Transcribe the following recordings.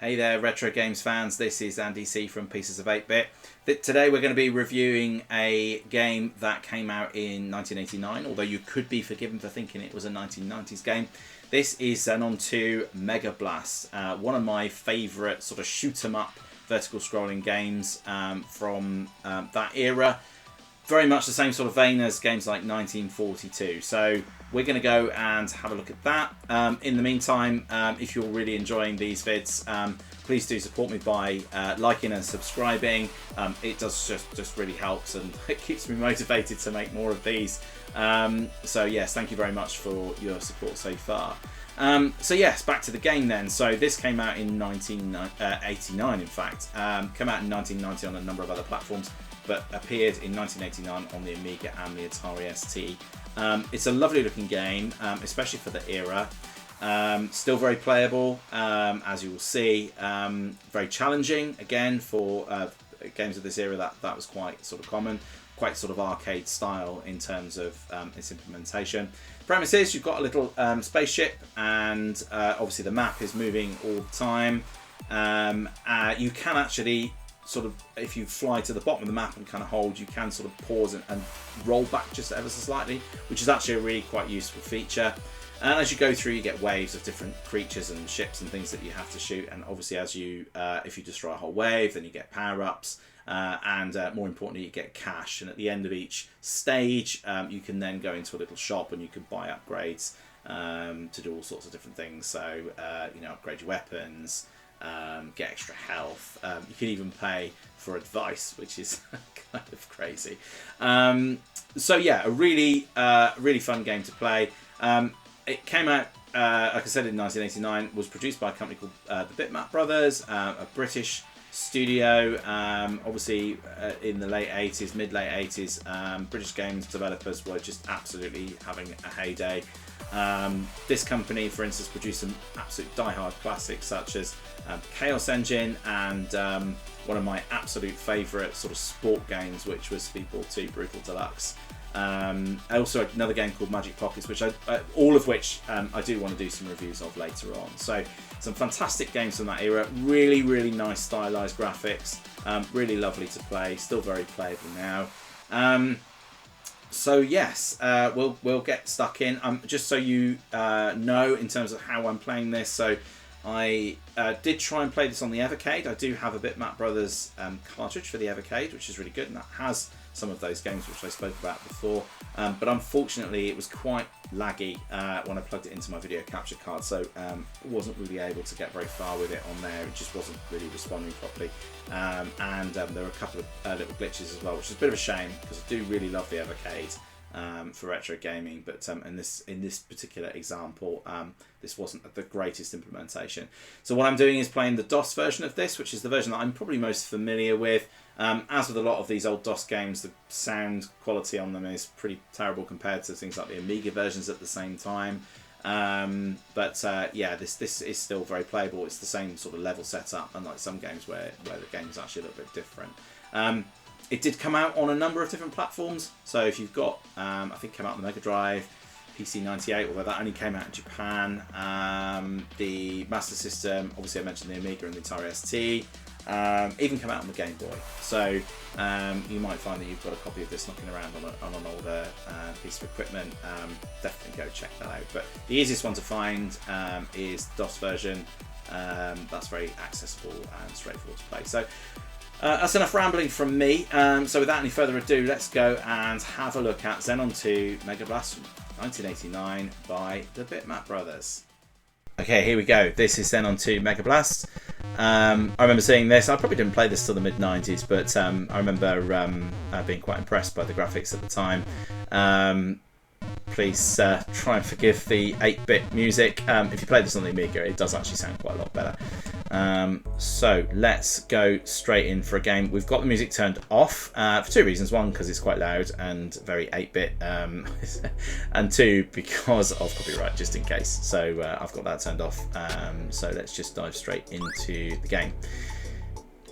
Hey there retro games fans, this is Andy C from Pieces of 8-Bit. Today we're going to be reviewing a game that came out in 1989, although you could be forgiven for thinking it was a 1990s game. This is Xenon 2 Megablast, one of my favourite sort of shoot 'em up vertical scrolling games from that era. Very much the same sort of vein as games like 1942. So we're going to go and have a look at that. In the meantime, if you're really enjoying these vids, please do support me by liking and subscribing. It does just really helps, and it keeps me motivated to make more of these. So yes, thank you very much for your support so far. So yes, back to the game then. So this came out in 1989, in fact. Came out in 1990 on a number of other platforms, but appeared in 1989 on the Amiga and the Atari ST. It's a lovely looking game, especially for the era. Still very playable, as you will see. Very challenging, again, for games of this era. That was quite sort of common, quite sort of arcade style in terms of its implementation. Premise is you've got a little spaceship, and obviously the map is moving all the time. You can actually sort of, if you fly to the bottom of the map and kind of hold, you can sort of pause and roll back just ever so slightly, which is actually a really quite useful feature. And as you go through, you get waves of different creatures and ships and things that you have to shoot. And obviously, as you if you destroy a whole wave, then you get power-ups, and more importantly, you get cash. And at the end of each stage, you can then go into a little shop and you can buy upgrades to do all sorts of different things. So you know, upgrade your weapons, get extra health. You can even pay for advice, which is kind of crazy. So yeah, a really fun game to play. It came out, like I said, in 1989. Was produced by a company called the Bitmap Brothers, a British studio. Obviously, in the late 80s, mid-late 80s, British games developers were just absolutely having a heyday. This company, for instance, produced some absolute die-hard classics such as Chaos Engine and one of my absolute favourite sort of sport games, which was Speedball 2 Brutal Deluxe. Also another game called Magic Pockets, which all of which I do want to do some reviews of later on. So some fantastic games from that era, really nice stylized graphics, really lovely to play, still very playable now. So yes, we'll get stuck in. Just so you know, in terms of how I'm playing this, so I did try and play this on the Evercade. I do have a Bitmap Brothers cartridge for the Evercade, which is really good, and that has some of those games which I spoke about before. But unfortunately, it was quite laggy when I plugged it into my video capture card, so wasn't really able to get very far with it on there. It just wasn't really responding properly, and there were a couple of little glitches as well, which is a bit of a shame because I do really love the Evercade for retro gaming, but in this particular example, this wasn't the greatest implementation. So what I'm doing is playing the DOS version of this, which is the version that I'm probably most familiar with. As with a lot of these old DOS games, the sound quality on them is pretty terrible compared to things like the Amiga versions at the same time. But yeah, this is still very playable. It's the same sort of level setup, unlike some games where the game is actually a little bit different. It did come out on a number of different platforms. So if you've got, I think it came out on the MegaDrive, PC-98, although that only came out in Japan. The Master System, obviously I mentioned the Amiga and the Atari ST. Even come out on the Game Boy. So you might find that you've got a copy of this knocking around on an older piece of equipment. Definitely go check that out. But the easiest one to find is the DOS version. That's very accessible and straightforward to play. So that's enough rambling from me. So without any further ado, let's go and have a look at Xenon 2 Megablast from 1989 by the Bitmap Brothers. Okay, here we go. This is Xenon 2 Megablast. I remember seeing this. I probably didn't play this till the mid-90s, but I remember being quite impressed by the graphics at the time. Please try and forgive the 8-bit music. If you play this on the Amiga, it does actually sound quite a lot better. So let's go straight in for a game. We've got the music turned off for two reasons. One, because it's quite loud and very 8-bit, and two, because of copyright, just in case. So I've got that turned off. So let's just dive straight into the game.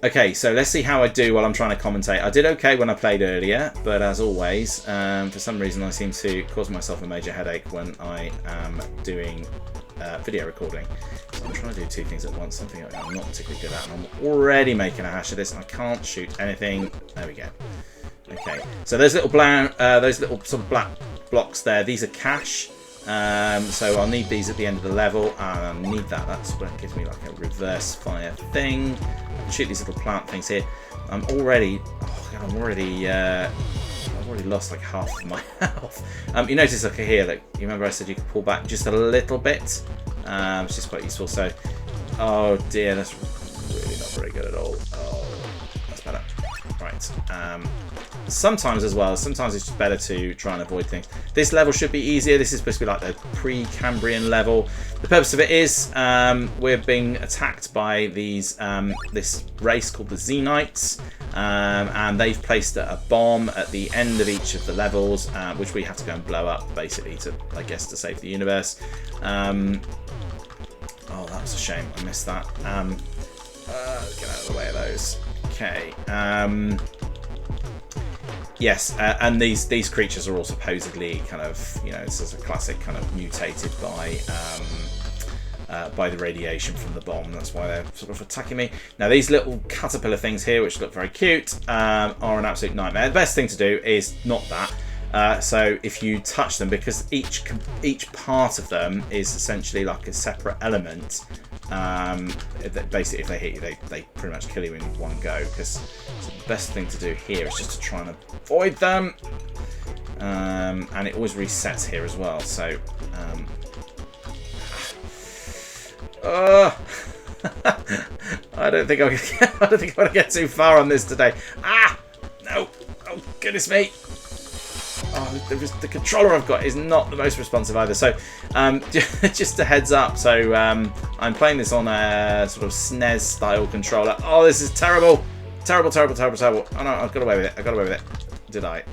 Okay, so let's see how I do while I'm trying to commentate. I did okay when I played earlier, but as always, for some reason I seem to cause myself a major headache when I am doing video recording. So I'm trying to do two things at once, something I'm not particularly good at, and I'm already making a hash of this, and I can't shoot anything. There we go. Okay, so those little sort of black blocks there, these are cash. So I'll need these at the end of the level, and I need that. That's what gives me like a reverse fire thing. I can shoot these little plant things here. I'm already, oh God, I've already lost like half of my health. You notice like here, like you remember I said you could pull back just a little bit, which is quite useful. So, oh dear, that's really not very good at all. Oh, that's better. Right. Sometimes as well, sometimes it's just better to try and avoid things. This level should be easier. This is supposed to be like the pre-Cambrian level. The purpose of it is we're being attacked by these this race called the Xenites, and they've placed a bomb at the end of each of the levels, which we have to go and blow up, basically, to, I guess, to save the universe. Oh, that was a shame. I missed that. Get out of the way of those. Okay. Yes, and these creatures are all supposedly kind of, you know, this is a classic kind of mutated by the radiation from the bomb. That's why they're sort of attacking me. Now, these little caterpillar things here, which look very cute, are an absolute nightmare. The best thing to do is not that. So if you touch them, because each part of them is essentially like a separate element. Basically, if they hit you, they pretty much kill you in one go. Because the best thing to do here is just to try and avoid them, and it always resets here as well. So, I don't think I want to get too far on this today. Ah, no! Oh goodness me! Oh, the controller I've got is not the most responsive either. So, just a heads up. So, I'm playing this on a sort of SNES style controller. Oh, this is terrible. Terrible, terrible, terrible, terrible. Oh no, I got away with it. I got away with it. Did I?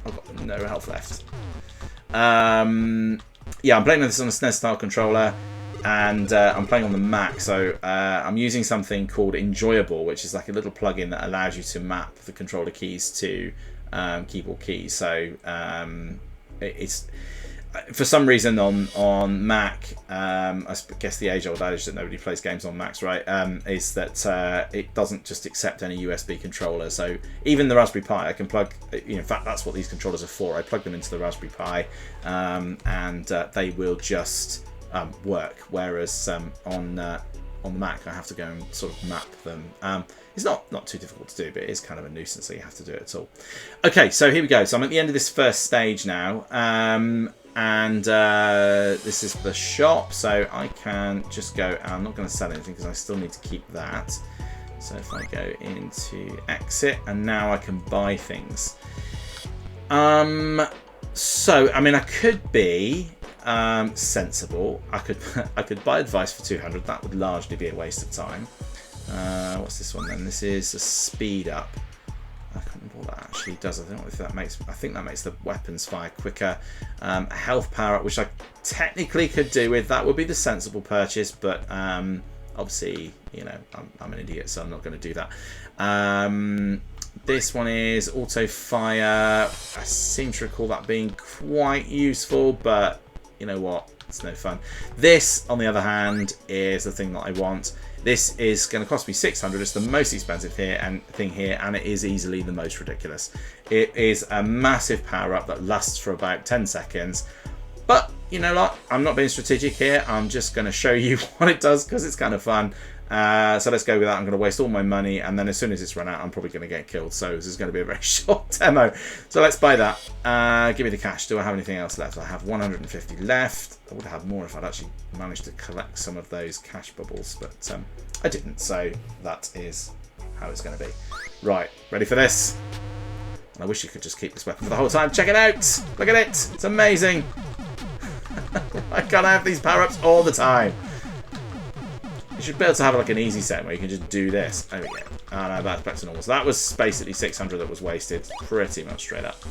I've got no health left. Yeah, I'm playing this on a SNES style controller, and I'm playing on the Mac. So, I'm using something called Enjoyable, which is like a little plugin that allows you to map the controller keys to keyboard keys. So it's for some reason on Mac, I guess the age-old adage that nobody plays games on Macs, right? Is that it doesn't just accept any USB controller. So even the Raspberry Pi, I can plug. In fact, that's what these controllers are for. I plug them into the Raspberry Pi, and they will just work. Whereas on the Mac, I have to go and sort of map them. It's not too difficult to do, but it is kind of a nuisance, so you have to do it at all. Okay, so here we go. So I'm at the end of this first stage now, and this is the shop. So I can just go. I'm not going to sell anything because I still need to keep that. So if I go into exit, and now I can buy things. So I mean, I could be sensible. I could buy advice for 200. That would largely be a waste of time. What's this one then? This is a speed up. I can't remember what that actually does. I don't know if that makes. I think that makes the weapons fire quicker. A health power up, which I technically could do with. That would be the sensible purchase, but obviously, you know, I'm an idiot, so I'm not going to do that. This one is auto fire. I seem to recall that being quite useful, but you know what? It's no fun. This, on the other hand, is the thing that I want. This is going to cost me 600. It's the most expensive thing here, and it is easily the most ridiculous. It is a massive power-up that lasts for about 10 seconds. But, you know what? I'm not being strategic here. I'm just going to show you what it does because it's kind of fun. So let's go with that. I'm going to waste all my money, and then as soon as it's run out, I'm probably going to get killed. So this is going to be a very short demo. So let's buy that. Give me the cash. Do I have anything else left? I have 150 left. I would have more if I'd actually managed to collect some of those cash bubbles, but I didn't. So that is how it's going to be. Right, ready for this? And I wish you could just keep this weapon for the whole time. Check it out. Look at it. It's amazing. I can't have these power-ups all the time. You should be able to have like an easy set where you can just do this. There we go. Oh no, that's back to normal. So that was basically 600 that was wasted pretty much straight up.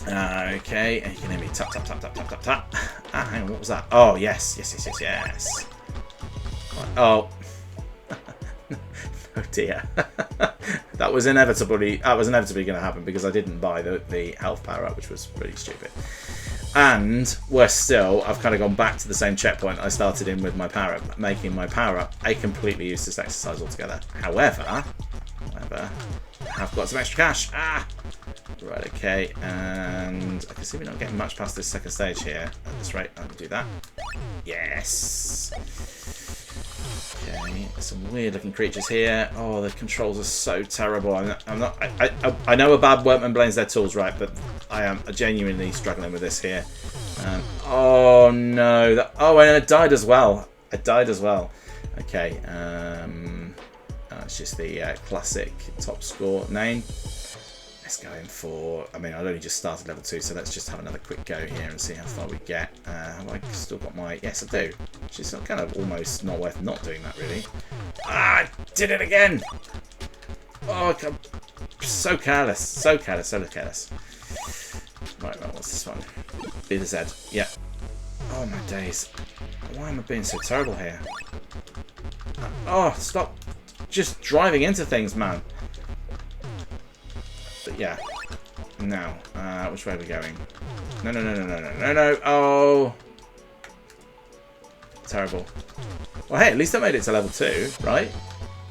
Okay, and you can hear me tap, tap, tap, tap, tap, tap, tap. Ah, hang on, what was that? Oh, yes, yes, yes, yes, yes. Oh. Oh dear. That was inevitably going to happen because I didn't buy the health power up, which was really stupid. And worse still, I've kind of gone back to the same checkpoint I started in with my power up, making my power up a completely useless exercise altogether. However, I've got some extra cash. Right, okay, and I can see we're not getting much past this second stage here. At this rate, I can do that. Yes. Okay, there's some weird looking creatures here. Oh, the controls are so terrible. I know a bad workman blames their tools, right? But I am genuinely struggling with this here. Oh no! Oh, and it died as well. It died as well. Okay. It's just the classic top score name. Let's go in for. I mean, I've only just started level 2, so let's just have another quick go here and see how far we get. Have I still got my? Yes, I do. Which is kind of almost not worth not doing that, really. I did it again. Oh, I'm so careless, so careless, so careless. Right, what's this one? B to Z. Yeah. Oh my days. Why am I being so terrible here? Oh, stop just driving into things, man. But yeah. Now, which way are we going? No, no, no, no, no, no, no, no. Oh. Terrible. Well, hey, at least I made it to level 2, right?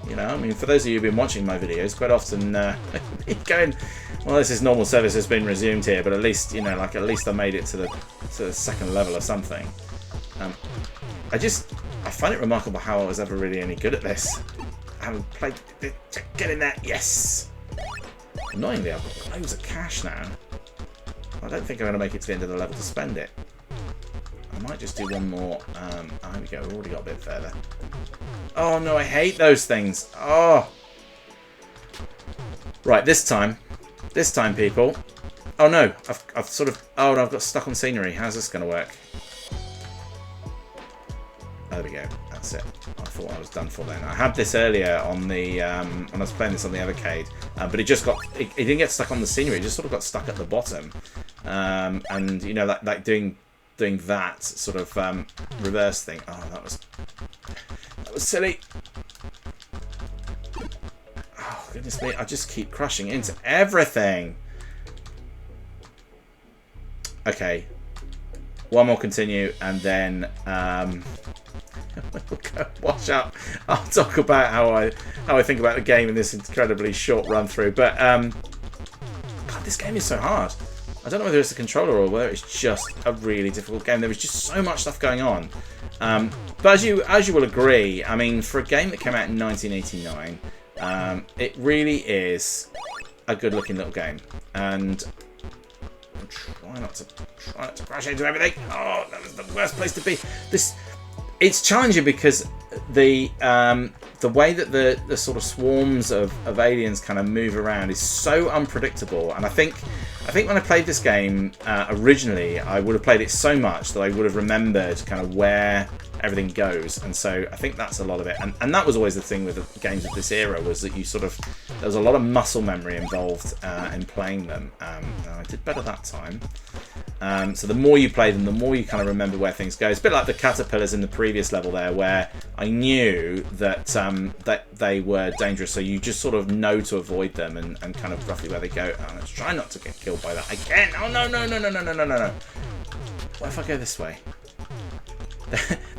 You know, I mean, for those of you who've been watching my videos, quite often going, well, this is normal service has been resumed here, but at least, you know, like at least I made it to the second level or something. I find it remarkable how I was ever really any good at this. I haven't played. Get in there, yes. Annoyingly, I've got loads of cash now. I don't think I'm going to make it to the end of the level to spend it. I might just do one more. Oh, here we go. We've already got a bit further. Oh no, I hate those things. Oh. Right, this time, people. Oh no, I've sort of. Oh no, I've got stuck on scenery. How's this going to work? There we go. That's it. I thought I was done for then. I had this earlier on the when I was playing this on the Evercade, but it just got. It didn't get stuck on the scenery. It just sort of got stuck at the bottom, and you know, like doing that sort of reverse thing. Oh, that was silly. Oh goodness me! I just keep crashing into everything. Okay, one more continue, and then. Watch out! I'll talk about how I think about the game in this incredibly short run through. But God, this game is so hard. I don't know whether it's the controller or whether it's just a really difficult game. There was just so much stuff going on. But as you will agree, I mean, for a game that came out in 1989, it really is a good-looking little game. And try not to crash into everything. Oh, that was the worst place to be. It's challenging because the way that the sort of swarms of aliens kind of move around is so unpredictable. And I think when I played this game originally, I would have played it so much that I would have remembered kind of where everything goes. And so I think that's a lot of it. And that was always the thing with the games of this era, was that there was a lot of muscle memory involved in playing them. And I did better that time. So the more you play them, the more you kind of remember where things go. It's a bit like the caterpillars in the previous level there, where I knew that that they were dangerous, so you just sort of know to avoid them and kind of roughly where they go. Oh, let's try not to get killed by that again. Oh no no no no no no no no no! What if I go this way?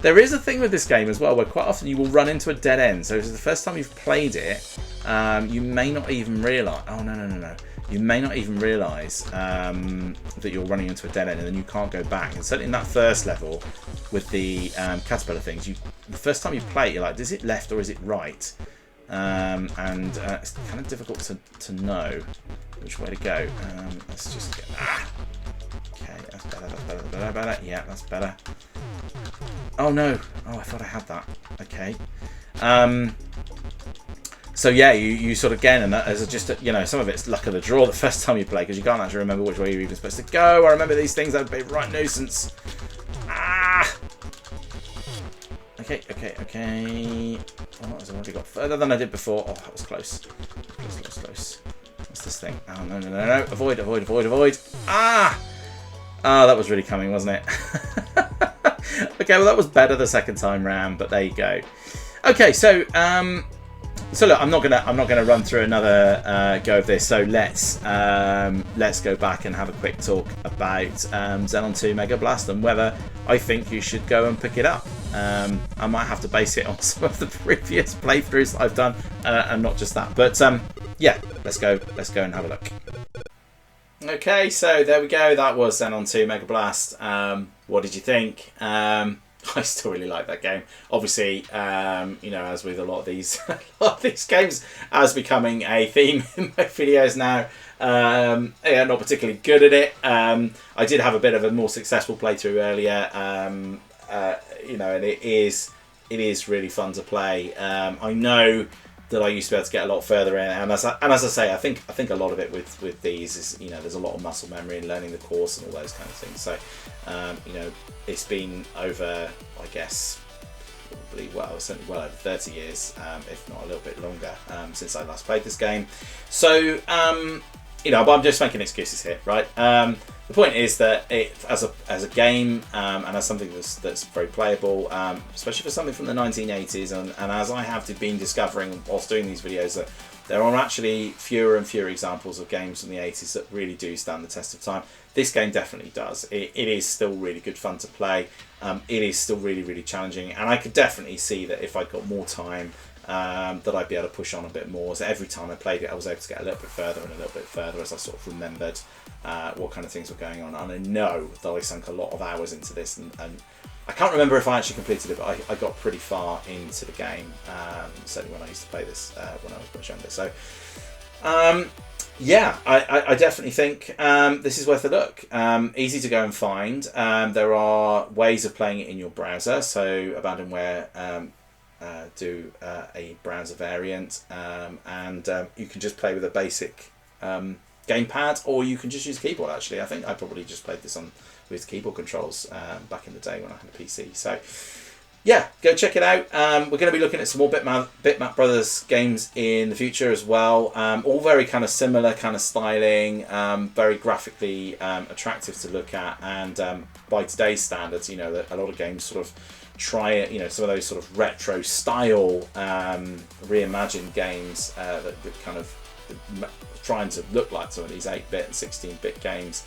There is a thing with this game as well, where quite often you will run into a dead end. So if it's the first time you've played it, you may not even realise. Oh no no no no! You may not even realise that you're running into a dead end, and then you can't go back. And certainly in that first level with the caterpillar things, the first time you play it, you're like, is it left or is it right? And it's kind of difficult to know which way to go. Let's just get. Okay, that's better. That's better. That's better. Yeah, that's better. Oh no! Oh, I thought I had that. Okay. So yeah, you sort of again, and that is just you know, some of it's luck of the draw the first time you play, because you can't actually remember which way you're even supposed to go. I remember these things, that would be a right nuisance. Ah. Okay. Oh, I've already got further than I did before. Oh, that was close. Close. What's this thing? Oh no! Avoid! Ah! Oh, that was really coming, wasn't it? Okay, well that was better the second time round, but there you go. Okay, so So look, I'm not gonna run through another go of this. So let's go back and have a quick talk about Xenon 2 Megablast and whether I think you should go and pick it up. I might have to base it on some of the previous playthroughs that I've done, and not just that. But yeah, let's go and have a look. Okay, so there we go. That was Xenon 2 Megablast. What did you think? I still really like that game. Obviously, you know, as with a lot of these games, as becoming a theme in my videos now. Yeah, not particularly good at it. I did have a bit of a more successful playthrough earlier. You know, and it is really fun to play. I know that I used to be able to get a lot further in, and as I say, I think a lot of it with these is, you know, there's a lot of muscle memory and learning the course and all those kind of things. So, you know, it's been over, I guess, probably certainly well over 30 years, if not a little bit longer, since I last played this game. So, you know, but I'm just making excuses here, right? The point is that it, as a game, and as something that's very playable, especially for something from the 1980s, and as I have been discovering whilst doing these videos, that there are actually fewer and fewer examples of games from the 80s that really do stand the test of time. This game definitely does. It is still really good fun to play. It is still really, really challenging, and I could definitely see that if I got more time, that I'd be able to push on a bit more. So every time I played it, I was able to get a little bit further and a little bit further as I sort of remembered what kind of things were going on. And I know that I sunk a lot of hours into this, and I can't remember if I actually completed it, but I got pretty far into the game, certainly when I used to play this when I was much younger. So yeah, I definitely think this is worth a look. Easy to go and find. There are ways of playing it in your browser. So Abandonware do a browser variant, and you can just play with a basic gamepad, or you can just use a keyboard. Actually, I think I probably just played this with keyboard controls back in the day when I had a PC. So yeah, go check it out. We're going to be looking at some more Bitmap Brothers games in the future as well. All very kind of similar kind of styling, very graphically attractive to look at, and by today's standards, you know, a lot of games sort of try it, you know, some of those sort of retro style reimagined games that kind of trying to look like some of these 8-bit and 16-bit games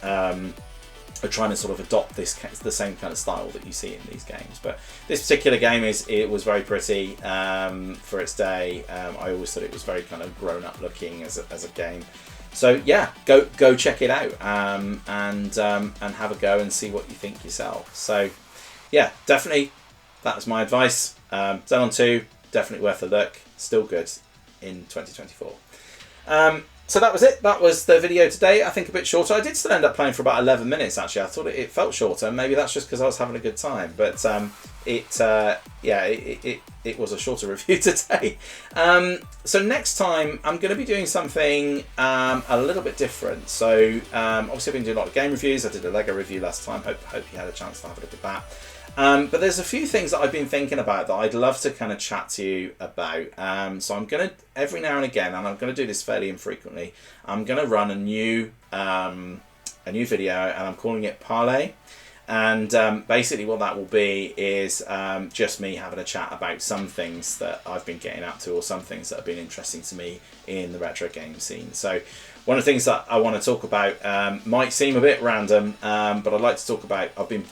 are trying to sort of adopt the same kind of style that you see in these games. But this particular game was very pretty for its day. I always thought it was very kind of grown up looking as a game. So yeah, go check it out and have a go and see what you think yourself. So yeah, definitely, that's my advice. Xenon 2, definitely worth a look. Still good in 2024. So that was it. That was the video today. I think a bit shorter. I did still end up playing for about 11 minutes, actually. I thought it felt shorter. Maybe that's just because I was having a good time. But it was a shorter review today. So next time, I'm going to be doing something a little bit different. So obviously I've been doing a lot of game reviews. I did a Lego review last time. Hope you had a chance to have a look at that. But there's a few things that I've been thinking about that I'd love to kind of chat to you about. So I'm going to, every now and again, and I'm going to do this fairly infrequently, I'm going to run a new video, and I'm calling it Parlay. And basically what that will be is just me having a chat about some things that I've been getting up to, or some things that have been interesting to me in the retro game scene. So one of the things that I want to talk about might seem a bit random, but I'd like to talk about, I've been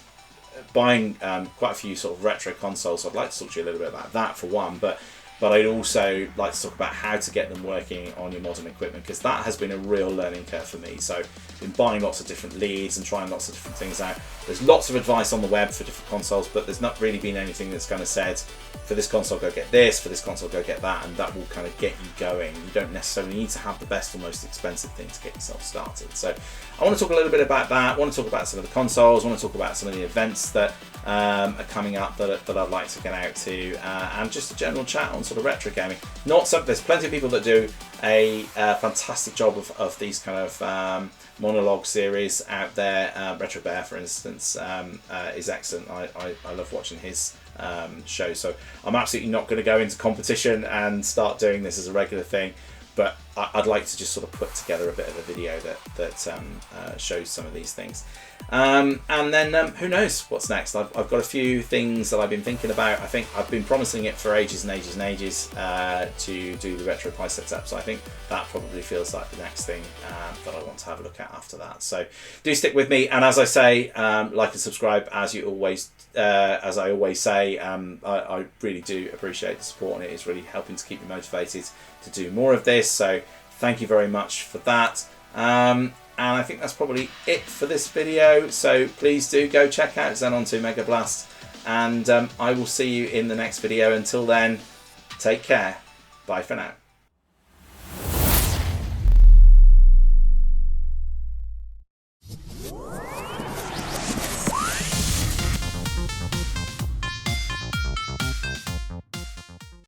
buying quite a few sort of retro consoles, so I'd like to talk to you a little bit about that for one, but I'd also like to talk about how to get them working on your modern equipment, because that has been a real learning curve for me. So I've been buying lots of different leads and trying lots of different things out. There's lots of advice on the web for different consoles, but there's not really been anything that's kind of said, for this console go get this, for this console go get that, and that will kind of get you going. You don't necessarily need to have the best or most expensive thing to get yourself started. So I want to talk a little bit about that. I want to talk about some of the consoles. I want to talk about some of the events that are coming up that I'd like to get out to, and just a general chat on sort of retro gaming. There's plenty of people that do a fantastic job of these kind of monologue series out there. Retro Bear, for instance, is excellent. I love watching his show. So I'm absolutely not going to go into competition and start doing this as a regular thing, but I'd like to just sort of put together a bit of a video that shows some of these things. And then who knows what's next. I've got a few things that I've been thinking about. I think I've been promising it for ages and ages and ages to do the RetroPie setup, so I think that probably feels like the next thing that I want to have a look at after that. So do stick with me, and as I say, like and subscribe as I always say. I really do appreciate the support, and it is really helping to keep me motivated to do more of this, so thank you very much for that. And I think that's probably it for this video, so please do go check out Xenon 2 Megablast, and I will see you in the next video. Until then, take care. Bye for now.